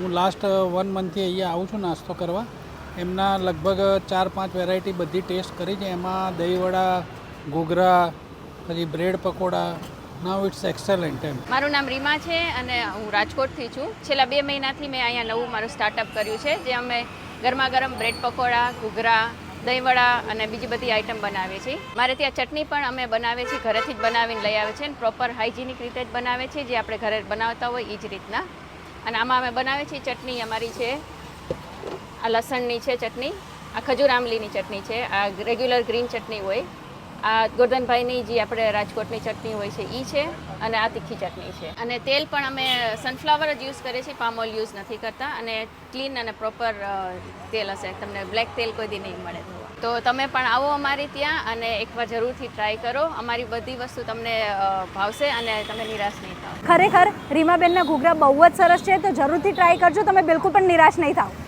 હું લાસ્ટ 1 મંથથી અહીંયા આવું છું નાસ્તો કરવા. એમના લગભગ 4-5 વેરાયટી બધી ટેસ્ટ કરી છે. એમાં દહીંવડા, ઘૂઘરા, પછી bread pakora. Now it's excellent એમ. મારું નામ રીમા છે અને હું રાજકોટથી છું. છેલ્લા 2 મહિનાથી મેં અહીંયા નવું મારું સ્ટાર્ટઅપ કર્યું છે, જે અમે ગરમા ગરમ બ્રેડ પકોડા, ઘૂઘરા, દહીંવડા અને બીજી બધી આઈટમ બનાવીએ છીએ. મારે ત્યાં ચટણી પણ અમે બનાવીએ છીએ, ઘરેથી જ બનાવીને લઈ આવે છે અને પ્રોપર હાઇજીનિક રીતે જ બનાવે છે, જે આપણે ઘરે બનાવતા હોય એ જ રીતના. અને આમાં અમે બનાવીએ છીએ ચટણી અમારી છે, આ લસણની છે ચટણી, આ ખજૂર આમલીની ચટણી છે, આ રેગ્યુલર ગ્રીન ચટણી હોય, આ ગોરધનભાઈની જે આપણે રાજકોટની ચટણી હોય છે એ છે, અને આ તીખી ચટણી છે. અને તેલ પણ અમે સનફ્લાવર જ યુઝ કરીએ છીએ, પામ ઓઇલ યુઝ નથી કરતા. અને ક્લીન અને પ્રોપર તેલ હશે, તમને બ્લેક તેલ કોઈ દી નહીં મળે. તો તમે પણ આવો અમારી ત્યાં અને એકવાર જરૂરથી ટ્રાય કરો. અમારી બધી વસ્તુ તમને ભાવશે અને તમે નિરાશ નહીં થાઓ. ખરેખર રીમાબેનના ઘૂઘરા બહુ જ સરસ છે, તો જરૂરથી ટ્રાય કરજો, તમે બિલકુલ પણ નિરાશ નહીં થાઓ.